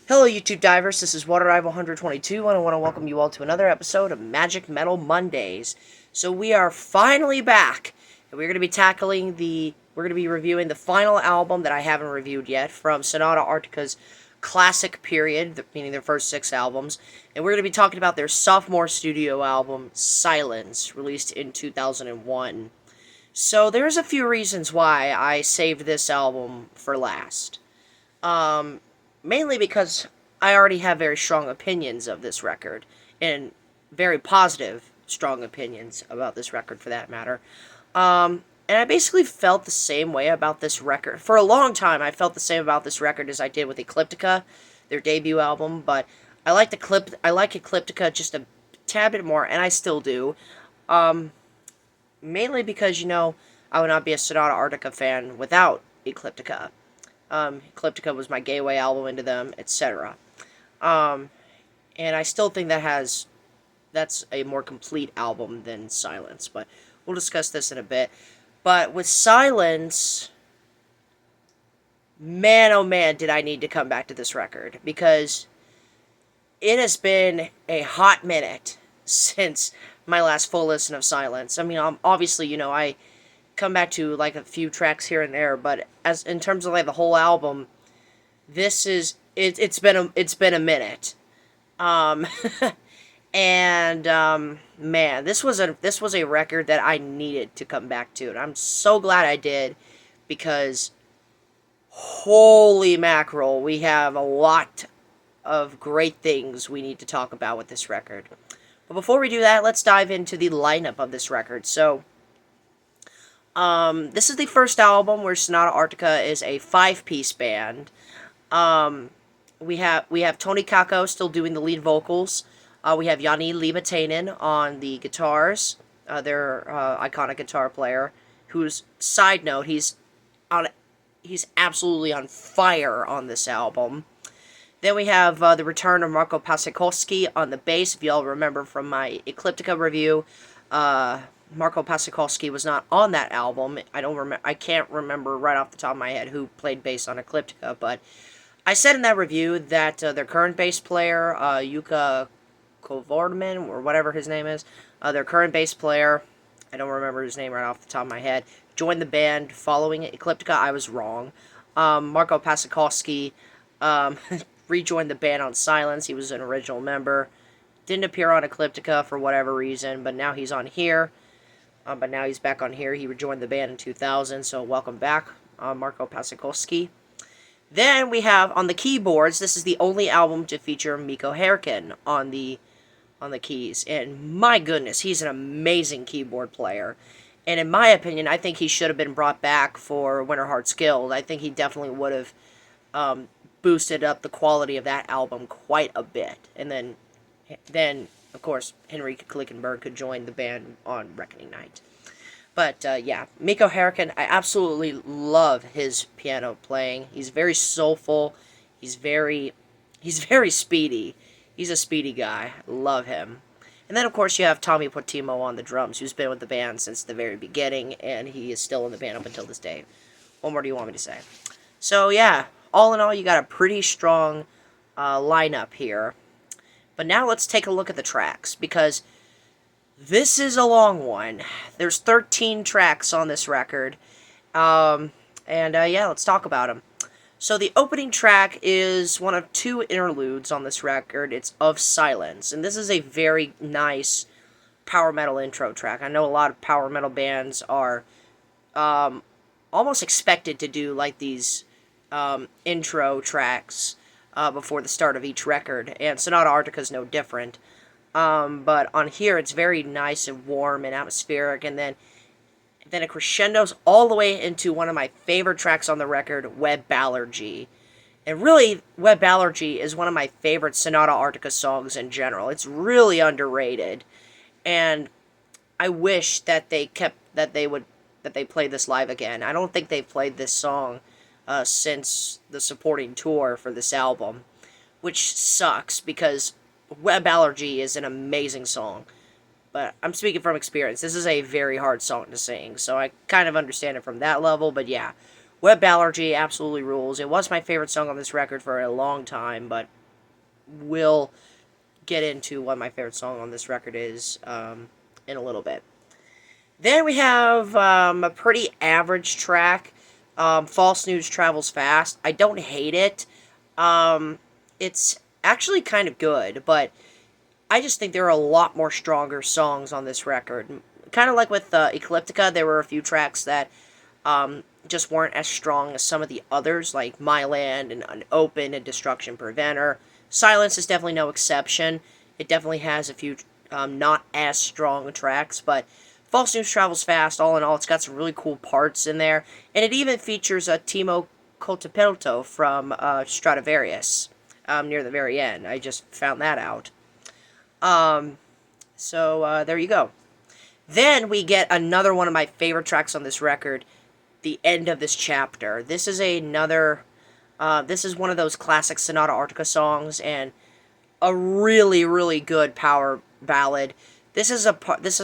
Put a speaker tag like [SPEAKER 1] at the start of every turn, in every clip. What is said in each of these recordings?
[SPEAKER 1] Hello, YouTube divers. This is WaterDive122, and I want to welcome you all to another episode of Magic Metal Mondays. So we are finally back, and we're going to be reviewing the final album that I haven't reviewed yet from Sonata Arctica's classic period, meaning their first 6 albums, and we're going to be talking about their sophomore studio album, Silence, released in 2001. So there's a few reasons why I saved this album for last. Mainly because I already have very strong opinions of this record, and very positive, strong opinions about this record for that matter. And I basically felt the same way about this record. For a long time, I felt the same about this record as I did with Ecliptica, their debut album, but I like Ecliptica just a tad bit more, and I still do. Mainly because, I would not be a Sonata Arctica fan without Ecliptica. Ecliptica was my gateway album into them, etc. And I still think that's a more complete album than Silence, but we'll discuss this in a bit. But with Silence, man oh man did I need to come back to this record, because it has been a hot minute since my last full listen of Silence. I mean, obviously, I come back to like a few tracks here and there, but as in terms of like the whole album, it's been a minute. Um and man, this was a record that I needed to come back to, and I'm so glad I did, because holy mackerel, we have a lot of great things we need to talk about with this record. But before we do that, let's dive into the lineup of this record. So this is the first album where Sonata Arctica is a 5-piece band. We have Toni Kakko still doing the lead vocals. We have Jani Liimatainen on the guitars, their iconic guitar player, who's, side note, he's absolutely on fire on this album. Then we have the return of Marko Pasikowski on the bass. If you all remember from my Ecliptica review, Marko Pasikowski was not on that album. I can't remember right off the top of my head who played bass on Ecliptica, but I said in that review that their current bass player, Jukka Kovorman, or whatever his name is, their current bass player, I don't remember his name right off the top of my head, joined the band following Ecliptica. I was wrong. Marko Pasikowski rejoined the band on Silence. He was an original member. Didn't appear on Ecliptica for whatever reason, but now he's on here. But now he's back on here. He rejoined the band in 2000, so welcome back, Marko Pasikowski. Then we have on the keyboards, this is the only album to feature Mikko Herkin on the keys, and my goodness, he's an amazing keyboard player. And in my opinion, I think he should have been brought back for Winter Hearts Guild. I think he definitely would have boosted up the quality of that album quite a bit. And then of course, Henrik Klickenberg could join the band on Reckoning Night. But, yeah, Mikko Herkin, I absolutely love his piano playing. He's very soulful. He's very speedy. He's a speedy guy. Love him. And then, of course, you have Tommy Potimo on the drums, who's been with the band since the very beginning, and he is still in the band up until this day. What more do you want me to say? So, yeah, all in all, you got a pretty strong lineup here. But now let's take a look at the tracks, because this is a long one. There's 13 tracks on this record. Yeah, let's talk about them. So the opening track is one of 2 interludes on this record. It's Of Silence, and this is a very nice power metal intro track. I know a lot of power metal bands are almost expected to do like these intro tracks before the start of each record, and Sonata Arctica is no different. But on here, it's very nice and warm and atmospheric, and then it crescendos all the way into one of my favorite tracks on the record, Web Allergy. And really, Web Allergy is one of my favorite Sonata Arctica songs in general. It's really underrated, and I wish that they played this live again. I don't think they've played this song since the supporting tour for this album, which sucks, because Web Allergy is an amazing song. But I'm speaking from experience. This is a very hard song to sing, so I kind of understand it from that level. But yeah, Web Allergy absolutely rules. It was my favorite song on this record for a long time, but we'll get into what my favorite song on this record is in a little bit. Then we have a pretty average track, False News Travels Fast. I don't hate it. It's actually kind of good, but I just think there are a lot more stronger songs on this record. Kind of like with Ecliptica, there were a few tracks that just weren't as strong as some of the others, like My Land and Unopened and Destruction Preventer. Silence is definitely no exception. It definitely has a few not as strong tracks, but False News Travels Fast, all in all, it's got some really cool parts in there. And it even features Timo Coltepelto from Stradivarius near the very end. I just found that out. So there you go. Then we get another one of my favorite tracks on this record, The End of This Chapter. This is this is one of those classic Sonata Arctica songs, and a really, really good power ballad. This is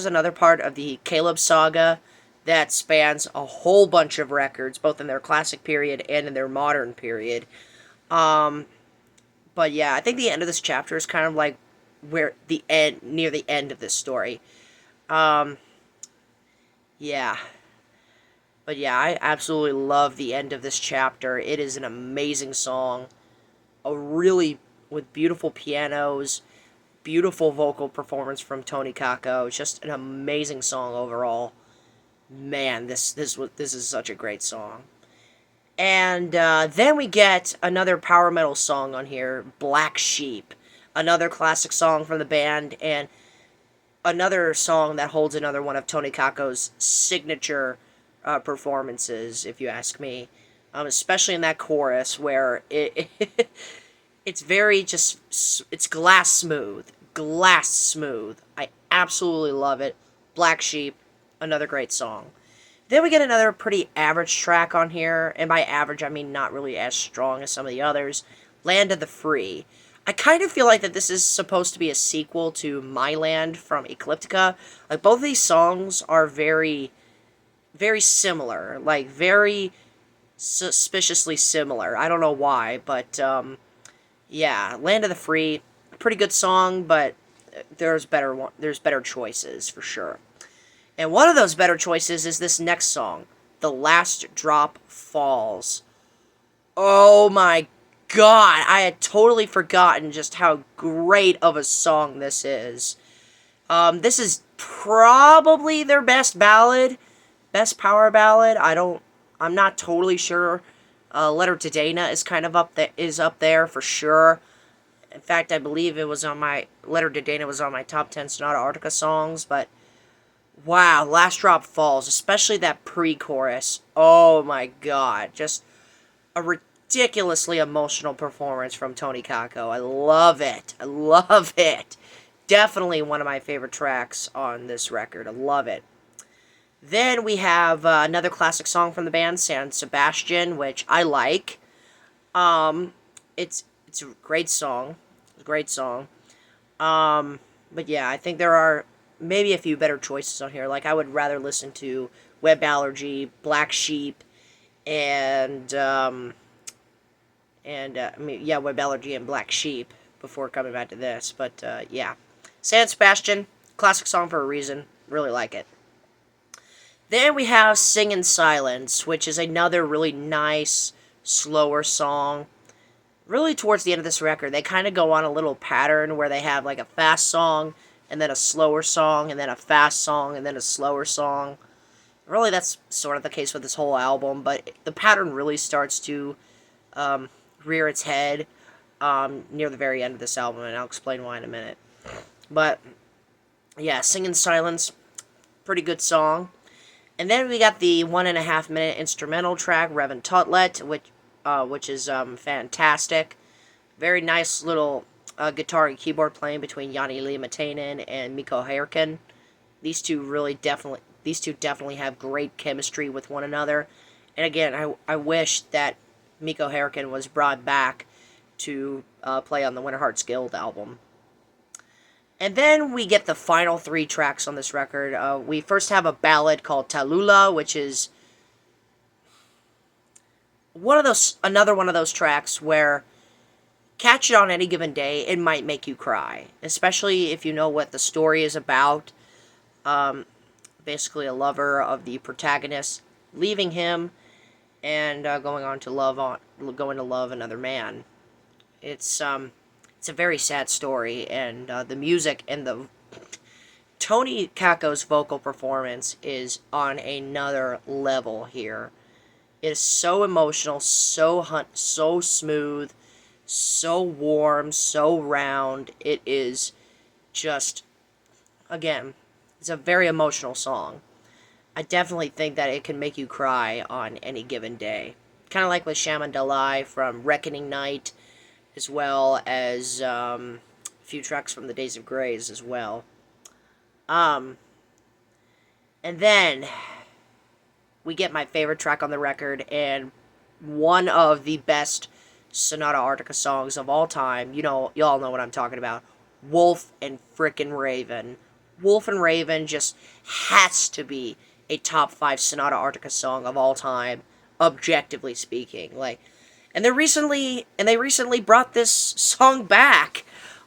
[SPEAKER 1] another part of the Caleb saga that spans a whole bunch of records, both in their classic period and in their modern period. But yeah, I think the end of this chapter is kind of like near the end of this story. Yeah. But yeah, I absolutely love the end of this chapter. It is an amazing song. With beautiful pianos, beautiful vocal performance from Tony Kakko. Just an amazing song overall. Man, this is such a great song. And then we get another power metal song on here, Black Sheep. Another classic song from the band, and another song that holds another one of Tony Kakko's signature performances, if you ask me. Especially in that chorus where it's very it's glass smooth. Glass smooth. I absolutely love it. Black Sheep, another great song. Then we get another pretty average track on here, and by average I mean not really as strong as some of the others. Land of the Free. I kind of feel like that this is supposed to be a sequel to My Land from Ecliptica. Like, both of these songs are very, very similar. Like, very suspiciously similar. I don't know why, but, yeah. Land of the Free, pretty good song, but there's better choices, for sure. And one of those better choices is this next song, The Last Drop Falls. Oh my God, I had totally forgotten just how great of a song this is. This is probably their best ballad, best power ballad. I'm not totally sure. Letter to Dana is kind of up there for sure. In fact, I believe Letter to Dana was on my top 10 Sonata Arctica songs, but wow, Last Drop Falls, especially that pre-chorus. Oh my God, just a ridiculously emotional performance from Tony Kakko. I love it. I love it. Definitely one of my favorite tracks on this record. I love it. Then we have another classic song from the band, San Sebastian, which I like. It's a great song. It's a great song. But yeah, I think there are maybe a few better choices on here. Like, I would rather listen to Web Allergy, Black Sheep, and Web Allergy and Black Sheep before coming back to this. But yeah, San Sebastian, classic song for a reason. Really like it. Then we have Sing in Silence, which is another really nice, slower song. Really towards the end of this record, they kind of go on a little pattern where they have like a fast song, and then a slower song, and then a fast song, and then a slower song. Really, that's sort of the case with this whole album, but the pattern really starts to rear its head near the very end of this album, and I'll explain why in a minute. But yeah, Sing in Silence, pretty good song. And then we got the 1.5 minute instrumental track, Revan Tutlet, which is fantastic. Very nice little guitar and keyboard playing between Jani Liimatainen and Mikko Härkönen. These two definitely have great chemistry with one another. And again, I wish that Mikko Härkönen was brought back to play on the Winter Hearts Guild album. And then we get the final 3 tracks on this record. We first have a ballad called Tallulah, which is another one of those tracks where catch it on any given day, it might make you cry, especially if you know what the story is about. Um, Basically, a lover of the protagonist leaving him and going to love another man. It's a very sad story, and the music and the Tony Kako's vocal performance is on another level here. It is so emotional, so smooth, so warm, so round. It is just, again, it's a very emotional song. I definitely think that it can make you cry on any given day. Kind of like with Shaman Dalai from Reckoning Night, as well as a few tracks from the Days of Grays as well. Um, and then we get my favorite track on the record and one of the best Sonata Arctica songs of all time. Y'all know what I'm talking about. Wolf and Frickin' Raven. Wolf and Raven just has to be a top 5 Sonata Arctica song of all time, objectively speaking. They recently brought this song back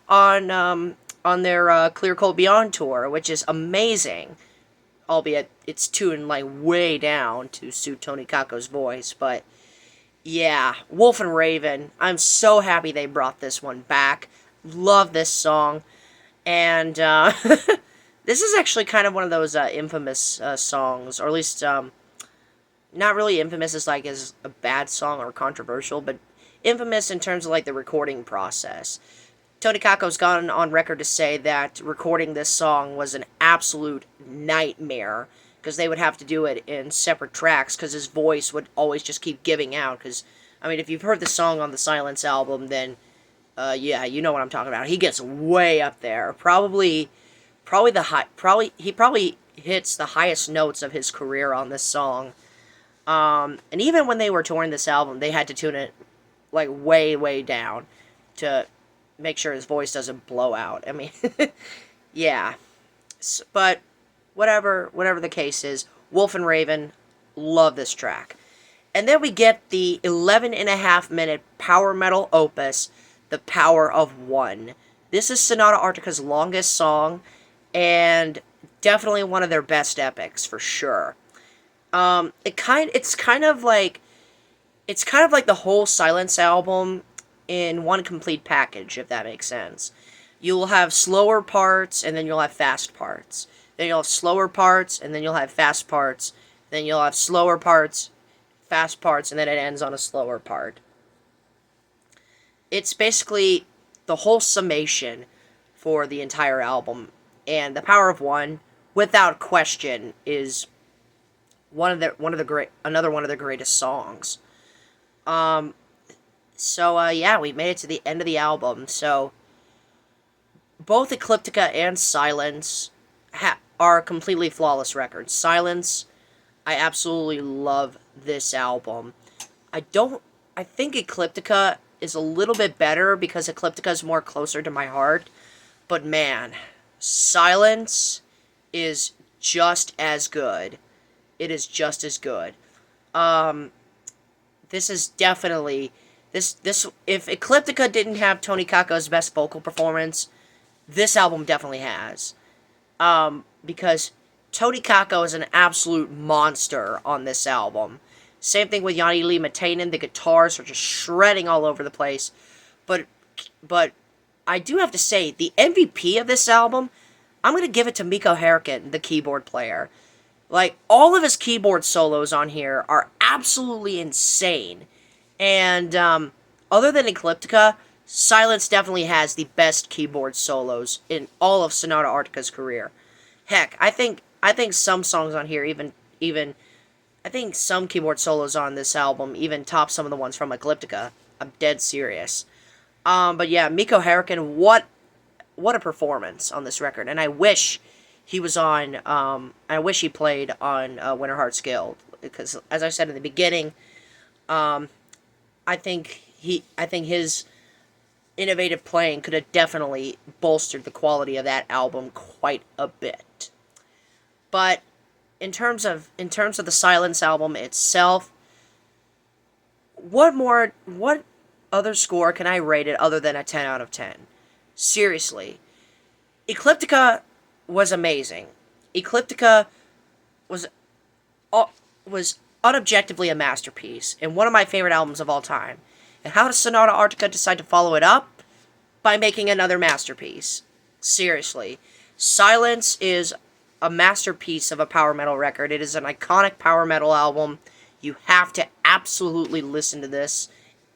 [SPEAKER 1] on their Clear Cold Beyond tour, which is amazing. Albeit it's tuned way down to suit Tony Kako's voice, but yeah, Wolf and Raven. I'm so happy they brought this one back. Love this song, and this is actually kind of one of those infamous songs, or at least not really infamous as a bad song or controversial, but infamous in terms of the recording process. Tony Kako's gone on record to say that recording this song was an absolute nightmare because they would have to do it in separate tracks because his voice would always just keep giving out. Because, I mean, if you've heard the song on the Silence album, then yeah, you know what I'm talking about. He gets way up there. He probably hits the highest notes of his career on this song. And even when they were touring this album, they had to tune it way down to make sure his voice doesn't blow out. I mean, yeah. But whatever the case is, Wolf and Raven, love this track. And then we get the 11.5-minute power metal opus, The Power of One. This is Sonata Arctica's longest song, and definitely one of their best epics for sure. It's kind of like the whole Silence album in one complete package, if that makes sense. You'll have slower parts, and then you'll have fast parts. Then you'll have slower parts, and then you'll have fast parts. Then you'll have slower parts, fast parts, and then it ends on a slower part. It's basically the whole summation for the entire album, and The Power of One, without question, is another one of the greatest songs. Yeah, we made it to the end of the album. So both Ecliptica and Silence are completely flawless records. Silence, I absolutely love this album. I think Ecliptica is a little bit better because Ecliptica is more closer to my heart. But man, Silence is just as good. It is just as good. This is definitely this if Ecliptica didn't have Tony Kako's best vocal performance, this album definitely has. Because Tony Kako is an absolute monster on this album. Same thing with Yanni Lee Matainen. The guitars are just shredding all over the place. But I do have to say, the MVP of this album, I'm going to give it to Mikko Herkin, the keyboard player. All of his keyboard solos on here are absolutely insane. And other than Ecliptica, Silence definitely has the best keyboard solos in all of Sonata Arctica's career. Heck, I think some songs on here I think some keyboard solos on this album even top some of the ones from Ecliptica. I'm dead serious. But yeah, Mikko Herkin, what a performance on this record, and I wish he was on. I wish he played on Winter Hearts Guild because, as I said in the beginning, I think his innovative playing could have definitely bolstered the quality of that album quite a bit. But in terms of the Silence album itself, what other score can I rate it other than a 10 out of 10? Seriously. Ecliptica was amazing. Ecliptica was was unobjectively a masterpiece and one of my favorite albums of all time. And how does Sonata Arctica decide to follow it up? By making another masterpiece. Seriously. Silence is a masterpiece of a power metal record. It is an iconic power metal album. You have to absolutely listen to this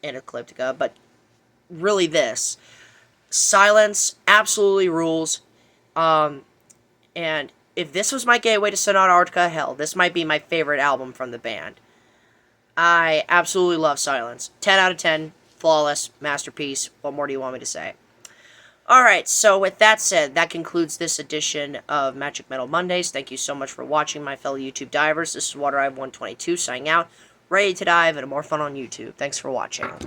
[SPEAKER 1] in Ecliptica, but really this. Silence absolutely rules. And if this was my gateway to Sonata Arctica, hell, this might be my favorite album from the band. I absolutely love Silence. 10 out of 10. Flawless. Masterpiece. What more do you want me to say? Alright, so with that said, that concludes this edition of Magic Metal Mondays. Thank you so much for watching, my fellow YouTube divers. This is WaterIve122 signing out, ready to dive into more fun on YouTube. Thanks for watching.